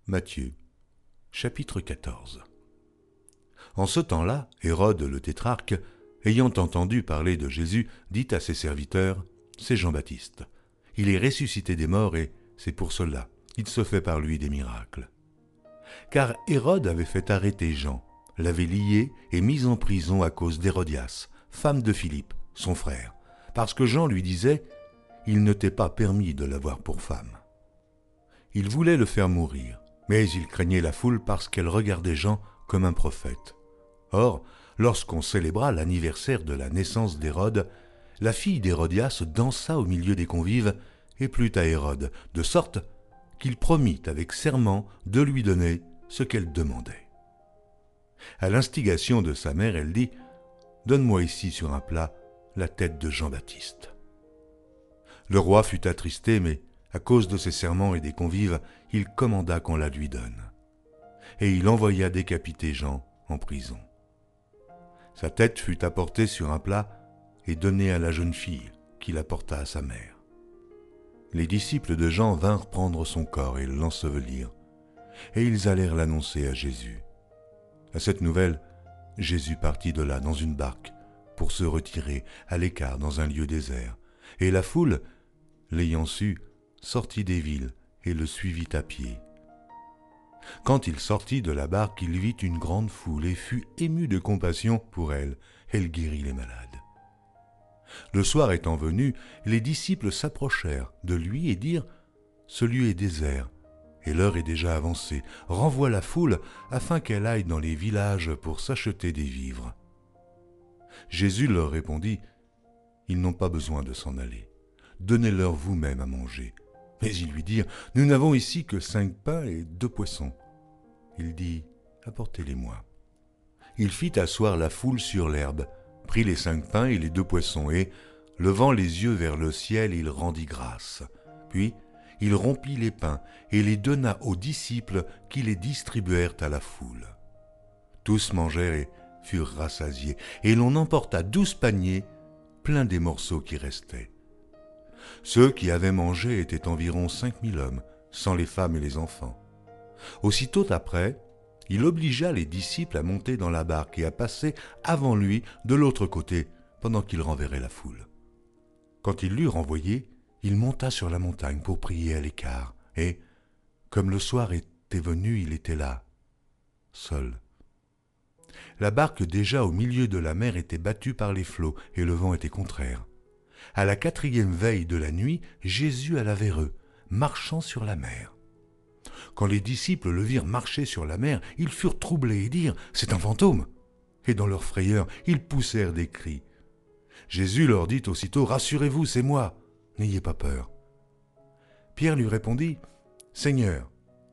Matthieu, chapitre 14. En ce temps-là, Hérode le tétrarque, ayant entendu parler de Jésus, dit à ses serviteurs, « C'est Jean-Baptiste. Il est ressuscité des morts et c'est pour cela qu'il se fait par lui des miracles. » Car Hérode avait fait arrêter Jean, l'avait lié et mis en prison à cause d'Hérodias, femme de Philippe, son frère, parce que Jean lui disait « Il ne t'est pas permis de l'avoir pour femme. » Il voulait le faire mourir, mais il craignait la foule parce qu'elle regardait Jean comme un prophète. Or, lorsqu'on célébra l'anniversaire de la naissance d'Hérode, la fille d'Hérodias dansa au milieu des convives et plut à Hérode, de sorte qu'il promit avec serment de lui donner ce qu'elle demandait. À l'instigation de sa mère, elle dit « Donne-moi ici sur un plat la tête de Jean-Baptiste. » Le roi fut attristé, mais à cause de ses serments et des convives, il commanda qu'on la lui donne. Et il envoya décapiter Jean en prison. Sa tête fut apportée sur un plat et donnée à la jeune fille, qui l'apporta à sa mère. Les disciples de Jean vinrent prendre son corps et l'ensevelir, et ils allèrent l'annoncer à Jésus. À cette nouvelle, Jésus partit de là dans une barque pour se retirer à l'écart dans un lieu désert, et la foule, l'ayant su, sortit des villes et le suivit à pied. Quand il sortit de la barque, il vit une grande foule et fut ému de compassion pour elle. Elle guérit les malades. Le soir étant venu, les disciples s'approchèrent de lui et dirent « Ce lieu est désert, et l'heure est déjà avancée. Renvoie la foule afin qu'elle aille dans les villages pour s'acheter des vivres. » Jésus leur répondit « Ils n'ont pas besoin de s'en aller. Donnez-leur vous-même à manger. » Mais ils lui dirent « Nous n'avons ici que 5 pains et 2 poissons. » Il dit « Apportez-les-moi. » Il fit asseoir la foule sur l'herbe, prit les 5 pains et les 2 poissons et, levant les yeux vers le ciel, il rendit grâce. Puis, il rompit les pains et les donna aux disciples qui les distribuèrent à la foule. Tous mangèrent et furent rassasiés, et l'on emporta 12 paniers pleins des morceaux qui restaient. Ceux qui avaient mangé étaient environ 5000 hommes, sans les femmes et les enfants. Aussitôt après, il obligea les disciples à monter dans la barque et à passer avant lui de l'autre côté, pendant qu'il renverrait la foule. Quand il l'eut renvoyé, il monta sur la montagne pour prier à l'écart, et, comme le soir était venu, il était là, seul. La barque déjà au milieu de la mer était battue par les flots, et le vent était contraire. À la 4e veille de la nuit, Jésus alla vers eux, marchant sur la mer. Quand les disciples le virent marcher sur la mer, ils furent troublés et dirent « C'est un fantôme !» Et dans leur frayeur, ils poussèrent des cris. Jésus leur dit aussitôt « Rassurez-vous, c'est moi, n'ayez pas peur. » Pierre lui répondit « Seigneur,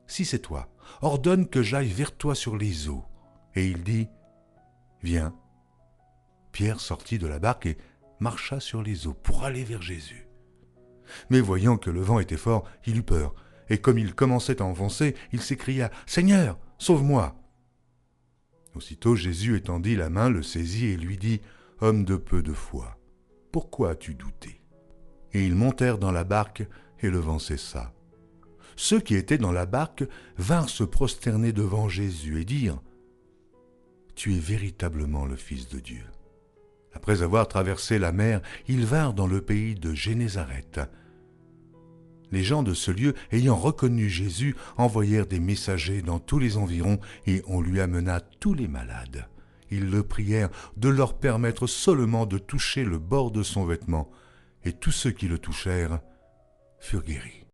si c'est toi, ordonne que j'aille vers toi sur les eaux. » Et il dit « Viens. » Pierre sortit de la barque et marcha sur les eaux pour aller vers Jésus. Mais voyant que le vent était fort, il eut peur, et comme il commençait à enfoncer, il s'écria « Seigneur, sauve-moi !» Aussitôt Jésus étendit la main, le saisit et lui dit « Homme de peu de foi, pourquoi as-tu douté ?» Et ils montèrent dans la barque, et le vent cessa. Ceux qui étaient dans la barque vinrent se prosterner devant Jésus et dirent « Tu es véritablement le Fils de Dieu. » Après avoir traversé la mer, ils vinrent dans le pays de Génézareth. Les gens de ce lieu, ayant reconnu Jésus, envoyèrent des messagers dans tous les environs et on lui amena tous les malades. Ils le prièrent de leur permettre seulement de toucher le bord de son vêtement, et tous ceux qui le touchèrent furent guéris.